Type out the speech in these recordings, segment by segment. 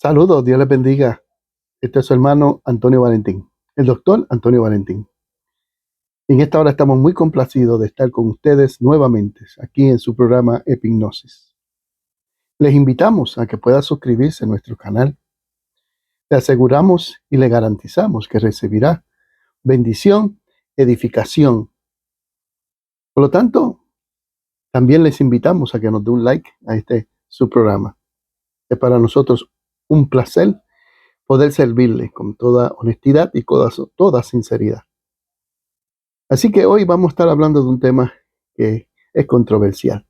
Saludos, Dios les bendiga. Este es su hermano Antonio Valentín, el doctor Antonio Valentín. En esta hora estamos muy complacidos de estar con ustedes nuevamente aquí en su programa Epignosis. Les invitamos a que pueda suscribirse a nuestro canal. Le aseguramos y le garantizamos que recibirá bendición, edificación. Por lo tanto, también les invitamos a que nos dé un like a su programa. Es para nosotros un placer poder servirle con toda honestidad y con toda sinceridad. Así que hoy vamos a estar hablando de un tema que es controversial.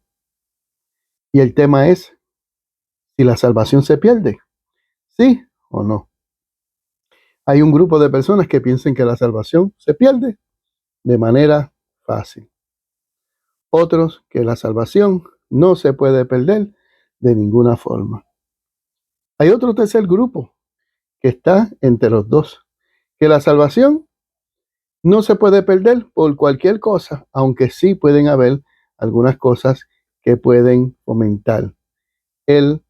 Y el tema es si la salvación se pierde, sí o no. Hay un grupo de personas que piensan que la salvación se pierde de manera fácil. Otros que la salvación no se puede perder de ninguna forma. Hay otro tercer grupo que está entre los dos, que la salvación no se puede perder por cualquier cosa, aunque sí pueden haber algunas cosas que pueden fomentar el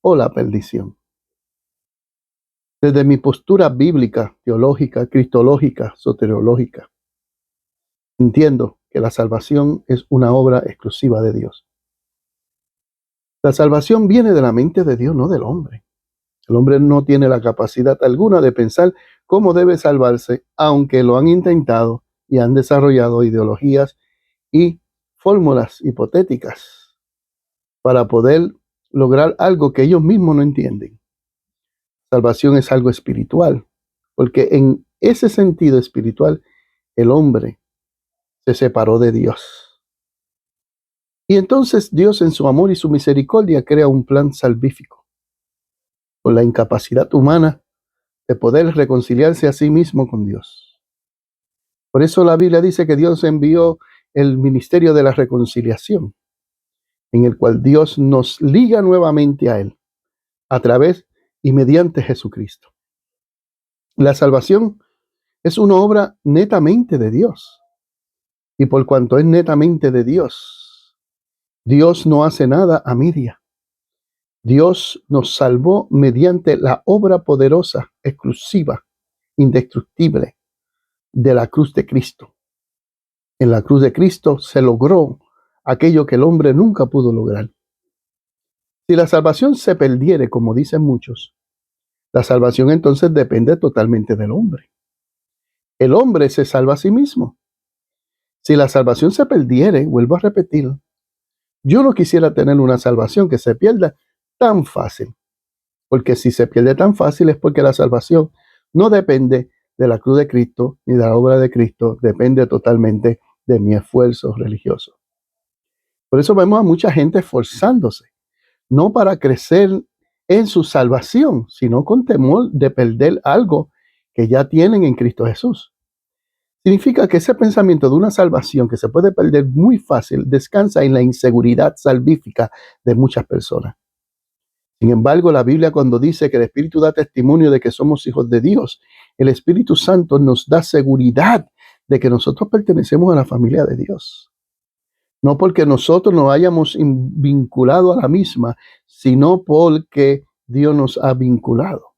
o la perdición. Desde mi postura bíblica, teológica, cristológica, soteriológica, entiendo que la salvación es una obra exclusiva de Dios. La salvación viene de la mente de Dios, no del hombre. El hombre no tiene la capacidad alguna de pensar cómo debe salvarse, aunque lo han intentado y han desarrollado ideologías y fórmulas hipotéticas para poder lograr algo que ellos mismos no entienden. Salvación es algo espiritual, porque en ese sentido espiritual el hombre se separó de Dios. Y entonces Dios en su amor y su misericordia crea un plan salvífico, con la incapacidad humana de poder reconciliarse a sí mismo con Dios. Por eso la Biblia dice que Dios envió el ministerio de la reconciliación, en el cual Dios nos liga nuevamente a Él, a través y mediante Jesucristo. La salvación es una obra netamente de Dios. Y por cuanto es netamente de Dios, Dios no hace nada a media. Dios nos salvó mediante la obra poderosa, exclusiva, indestructible de la cruz de Cristo. En la cruz de Cristo se logró aquello que el hombre nunca pudo lograr. Si la salvación se perdiere, como dicen muchos, la salvación entonces depende totalmente del hombre. El hombre se salva a sí mismo. Si la salvación se perdiere, vuelvo a repetir, yo no quisiera tener una salvación que se pierda tan fácil, porque si se pierde tan fácil es porque la salvación no depende de la cruz de Cristo ni de la obra de Cristo, depende totalmente de mi esfuerzo religioso. Por eso vemos a mucha gente esforzándose, no para crecer en su salvación, sino con temor de perder algo que ya tienen en Cristo Jesús. Significa que ese pensamiento de una salvación que se puede perder muy fácil descansa en la inseguridad salvífica de muchas personas. Sin embargo, la Biblia cuando dice que el Espíritu da testimonio de que somos hijos de Dios, el Espíritu Santo nos da seguridad de que nosotros pertenecemos a la familia de Dios. No porque nosotros nos hayamos vinculado a la misma, sino porque Dios nos ha vinculado.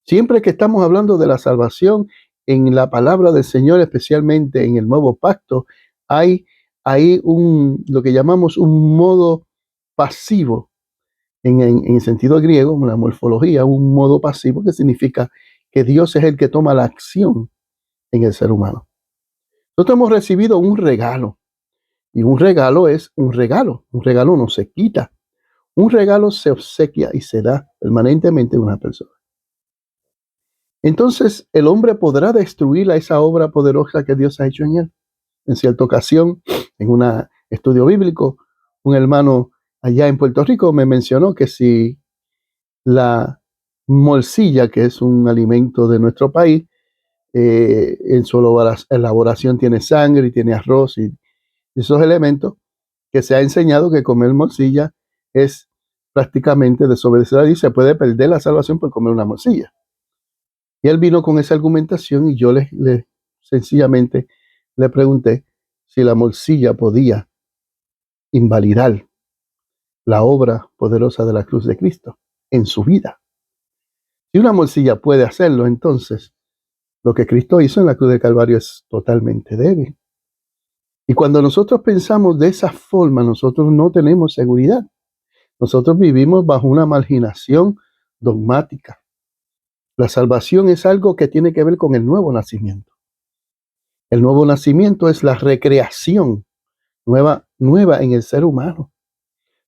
Siempre que estamos hablando de la salvación en la palabra del Señor, especialmente en el Nuevo Pacto, hay lo que llamamos un modo pasivo, en el sentido griego, la morfología, un modo pasivo que significa que Dios es el que toma la acción en el ser humano. Nosotros hemos recibido un regalo, y un regalo es un regalo no se quita, un regalo se obsequia y se da permanentemente a una persona. Entonces el hombre podrá destruir esa obra poderosa que Dios ha hecho en él. En cierta ocasión, en un estudio bíblico, un hermano allá en Puerto Rico me mencionó que si la morcilla, que es un alimento de nuestro país, en su elaboración tiene sangre y tiene arroz y esos elementos, que se ha enseñado que comer morcilla es prácticamente desobedecer a Dios, se puede perder la salvación por comer una morcilla. Y él vino con esa argumentación y yo sencillamente le pregunté si la morcilla podía invalidar la obra poderosa de la cruz de Cristo en su vida. Si una morcilla puede hacerlo, entonces lo que Cristo hizo en la cruz del Calvario es totalmente débil. Y cuando nosotros pensamos de esa forma, nosotros no tenemos seguridad. Nosotros vivimos bajo una marginación dogmática. La salvación es algo que tiene que ver con el nuevo nacimiento. El nuevo nacimiento es la recreación nueva en el ser humano.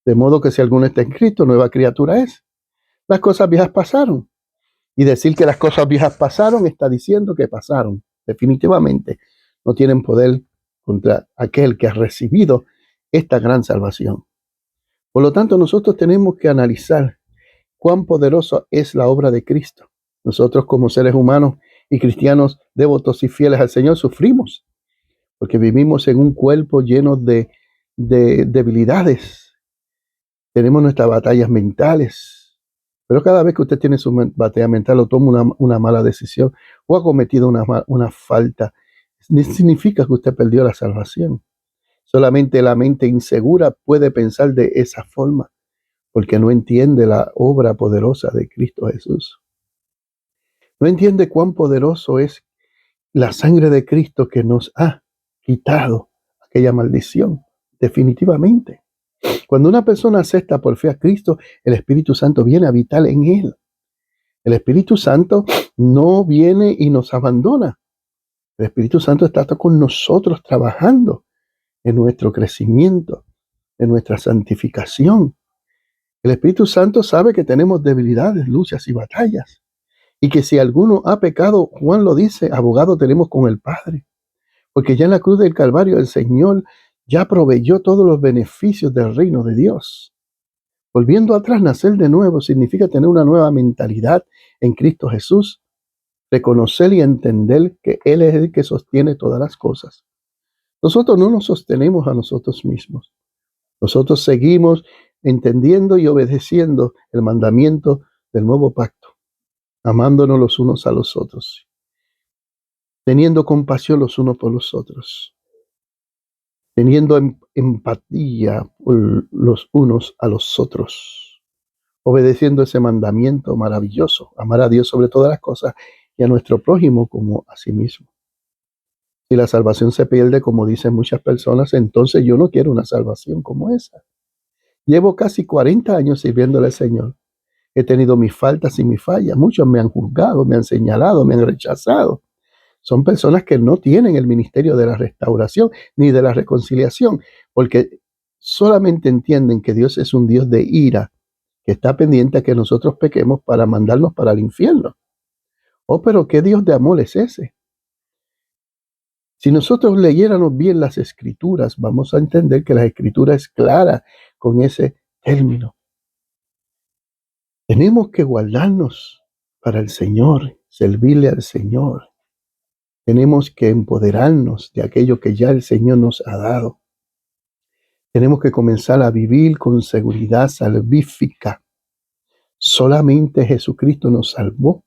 De modo que si alguno está en Cristo, nueva criatura es. Las cosas viejas pasaron. Y decir que las cosas viejas pasaron está diciendo que pasaron. Definitivamente no tienen poder contra aquel que ha recibido esta gran salvación. Por lo tanto, nosotros tenemos que analizar cuán poderosa es la obra de Cristo. Nosotros como seres humanos y cristianos devotos y fieles al Señor sufrimos porque vivimos en un cuerpo lleno de debilidades. Tenemos nuestras batallas mentales. Pero cada vez que usted tiene su batalla mental o toma una mala decisión o ha cometido una falta, significa que usted perdió la salvación. Solamente la mente insegura puede pensar de esa forma, porque no entiende la obra poderosa de Cristo Jesús. No entiende cuán poderoso es la sangre de Cristo que nos ha quitado aquella maldición, definitivamente. Cuando una persona acepta por fe a Cristo, el Espíritu Santo viene a habitar en él. El Espíritu Santo no viene y nos abandona. El Espíritu Santo está con nosotros trabajando en nuestro crecimiento, en nuestra santificación. El Espíritu Santo sabe que tenemos debilidades, luchas y batallas. Y que si alguno ha pecado, Juan lo dice, abogado tenemos con el Padre. Porque ya en la cruz del Calvario el Señor ya proveyó todos los beneficios del reino de Dios. Volviendo atrás, nacer de nuevo significa tener una nueva mentalidad en Cristo Jesús, reconocer y entender que Él es el que sostiene todas las cosas. Nosotros no nos sostenemos a nosotros mismos. Nosotros seguimos entendiendo y obedeciendo el mandamiento del nuevo pacto, amándonos los unos a los otros, teniendo compasión los unos por los otros, teniendo empatía por los unos a los otros, obedeciendo ese mandamiento maravilloso, amar a Dios sobre todas las cosas y a nuestro prójimo como a sí mismo. Si la salvación se pierde, como dicen muchas personas, entonces yo no quiero una salvación como esa. Llevo casi 40 años sirviéndole al Señor. He tenido mis faltas y mis fallas. Muchos me han juzgado, me han señalado, me han rechazado. Son personas que no tienen el ministerio de la restauración ni de la reconciliación, porque solamente entienden que Dios es un Dios de ira, que está pendiente a que nosotros pequemos para mandarnos para el infierno. Oh, pero ¿qué Dios de amor es ese? Si nosotros leyéramos bien las Escrituras, vamos a entender que la Escritura es clara con ese término. Tenemos que guardarnos para el Señor, servirle al Señor. Tenemos que empoderarnos de aquello que ya el Señor nos ha dado. Tenemos que comenzar a vivir con seguridad salvífica. Solamente Jesucristo nos salvó.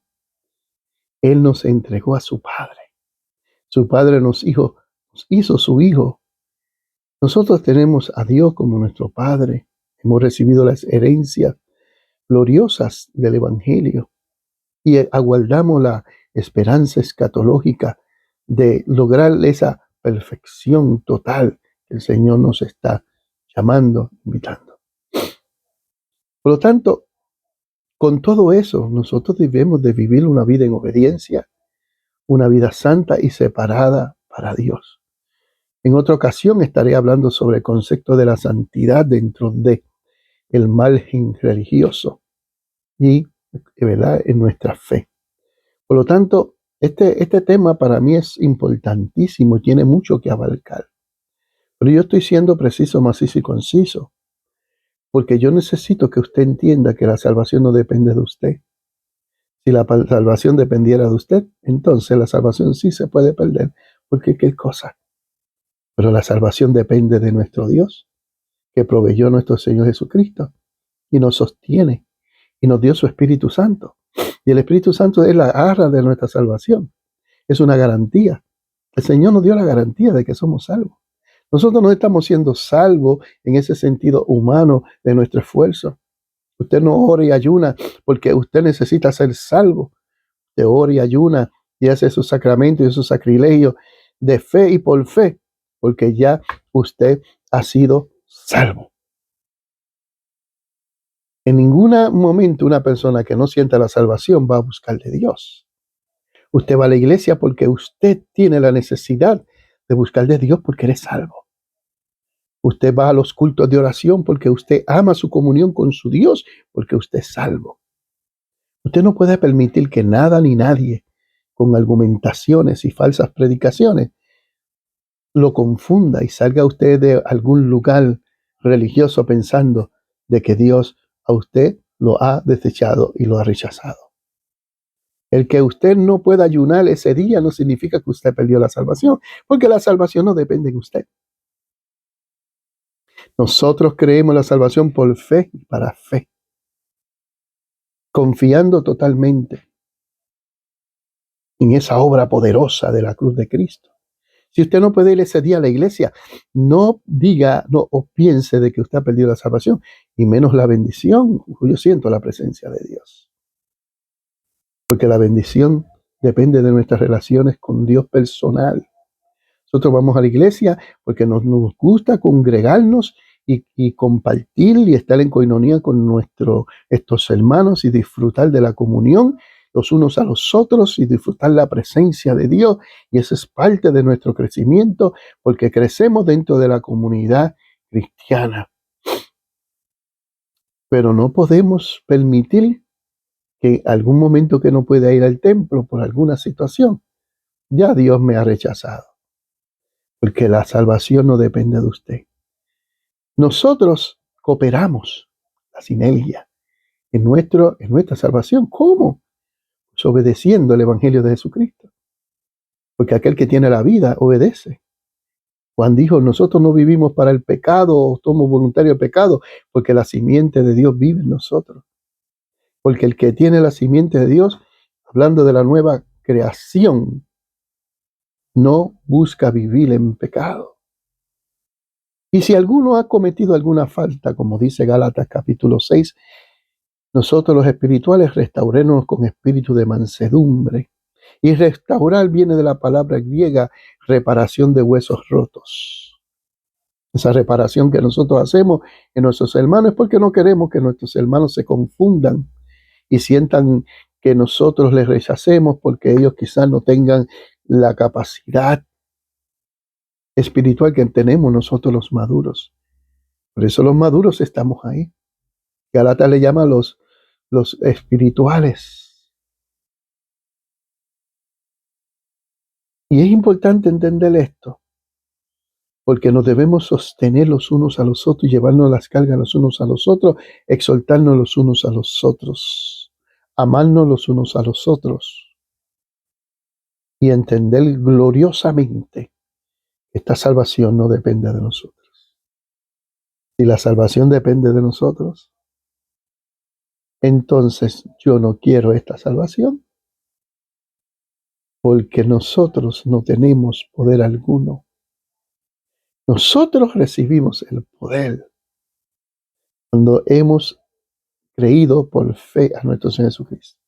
Él nos entregó a su Padre. Su Padre nos hizo su Hijo. Nosotros tenemos a Dios como nuestro Padre. Hemos recibido las herencias gloriosas del Evangelio y aguardamos la esperanza escatológica de lograr esa perfección total que el Señor nos está llamando, invitando. Por lo tanto, con todo eso, nosotros debemos de vivir una vida en obediencia, una vida santa y separada para Dios. En otra ocasión estaré hablando sobre el concepto de la santidad dentro de el margen religioso y, ¿verdad?, en nuestra fe. Por lo tanto, este tema para mí es importantísimo y tiene mucho que abarcar. Pero yo estoy siendo preciso, macizo y conciso, porque yo necesito que usted entienda que la salvación no depende de usted. Si la salvación dependiera de usted, entonces la salvación sí se puede perder, porque qué cosa. Pero la salvación depende de nuestro Dios, que proveyó a nuestro Señor Jesucristo y nos sostiene y nos dio su Espíritu Santo. Y el Espíritu Santo es la arra de nuestra salvación. Es una garantía. El Señor nos dio la garantía de que somos salvos. Nosotros no estamos siendo salvos en ese sentido humano de nuestro esfuerzo. Usted no ora y ayuna porque usted necesita ser salvo. Usted ora y ayuna y hace sus sacramentos y sus sacrilegios de fe y por fe, porque ya usted ha sido salvo. En ningún momento una persona que no sienta la salvación va a buscar de Dios. Usted va a la iglesia porque usted tiene la necesidad de buscar de Dios porque eres salvo. Usted va a los cultos de oración porque usted ama su comunión con su Dios, porque usted es salvo. Usted no puede permitir que nada ni nadie, con argumentaciones y falsas predicaciones, lo confunda y salga usted de algún lugar religioso pensando de que Dios a usted lo ha desechado y lo ha rechazado. El que usted no pueda ayunar ese día no significa que usted perdió la salvación, porque la salvación no depende de usted. Nosotros creemos la salvación por fe y para fe, confiando totalmente en esa obra poderosa de la cruz de Cristo. Si usted no puede ir ese día a la iglesia, no diga no, o piense de que usted ha perdido la salvación, y menos la bendición. Yo siento la presencia de Dios. Porque la bendición depende de nuestras relaciones con Dios personal. Nosotros vamos a la iglesia porque nos gusta congregarnos y compartir y estar en coinonía con estos hermanos y disfrutar de la comunión los unos a los otros y disfrutar la presencia de Dios. Y eso es parte de nuestro crecimiento porque crecemos dentro de la comunidad cristiana. Pero no podemos permitir que algún momento que no pueda ir al templo por alguna situación, ya Dios me ha rechazado. Porque la salvación no depende de usted. Nosotros cooperamos, la sinergia, en nuestra salvación. ¿Cómo? Pues obedeciendo el Evangelio de Jesucristo. Porque aquel que tiene la vida obedece. Juan dijo, nosotros no vivimos para el pecado o somos voluntarios del pecado, porque la simiente de Dios vive en nosotros. Porque el que tiene la simiente de Dios, hablando de la nueva creación, no busca vivir en pecado. Y si alguno ha cometido alguna falta, como dice Gálatas capítulo 6, nosotros los espirituales restaurémonos con espíritu de mansedumbre. Y restaurar viene de la palabra griega reparación de huesos rotos. Esa reparación que nosotros hacemos en nuestros hermanos es porque no queremos que nuestros hermanos se confundan y sientan que nosotros les rechacemos porque ellos quizás no tengan la capacidad espiritual que tenemos nosotros los maduros. Por eso los maduros estamos ahí. Gálatas le llama a los espirituales. Y es importante entender esto, porque nos debemos sostener los unos a los otros y llevarnos las cargas los unos a los otros, exaltarnos los unos a los otros, amarnos los unos a los otros y entender gloriosamente que esta salvación no depende de nosotros. Si la salvación depende de nosotros, entonces yo no quiero esta salvación, porque nosotros no tenemos poder alguno. Nosotros recibimos el poder cuando hemos creído por fe a nuestro Señor Jesucristo.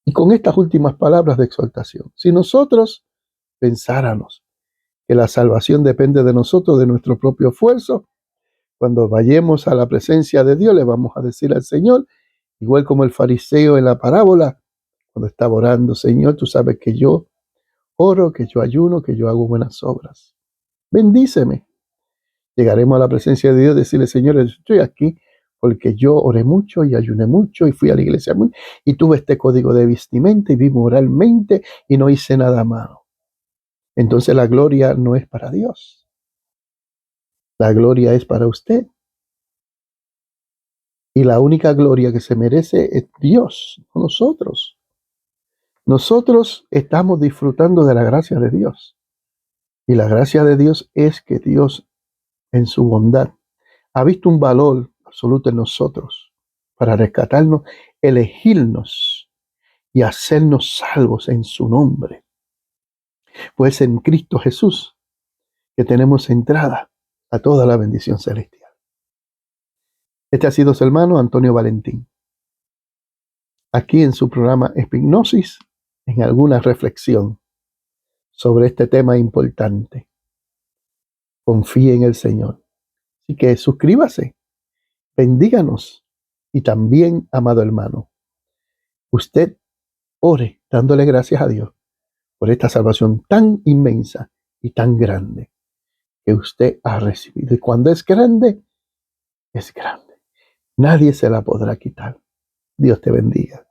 Y con estas últimas palabras de exhortación, si nosotros pensáramos que la salvación depende de nosotros, de nuestro propio esfuerzo, cuando vayamos a la presencia de Dios, le vamos a decir al Señor, igual como el fariseo en la parábola, cuando estaba orando, Señor, tú sabes que yo oro, que yo ayuno, que yo hago buenas obras. Bendíceme. Llegaremos a la presencia de Dios y decirle, Señor, estoy aquí porque yo oré mucho y ayuné mucho y fui a la iglesia y tuve este código de vestimenta y vi moralmente y no hice nada malo. Entonces la gloria no es para Dios. La gloria es para usted. Y la única gloria que se merece es Dios, no nosotros. Nosotros estamos disfrutando de la gracia de Dios. Y la gracia de Dios es que Dios, en su bondad, ha visto un valor absoluto en nosotros para rescatarnos, elegirnos y hacernos salvos en su nombre. Pues en Cristo Jesús que tenemos entrada a toda la bendición celestial. Este ha sido su hermano Antonio Valentín, aquí en su programa Epignosis, en alguna reflexión sobre este tema importante. Confíe en el Señor. Así que suscríbase, bendíganos y también, amado hermano, usted ore dándole gracias a Dios por esta salvación tan inmensa y tan grande que usted ha recibido. Y cuando es grande, es grande. Nadie se la podrá quitar. Dios te bendiga.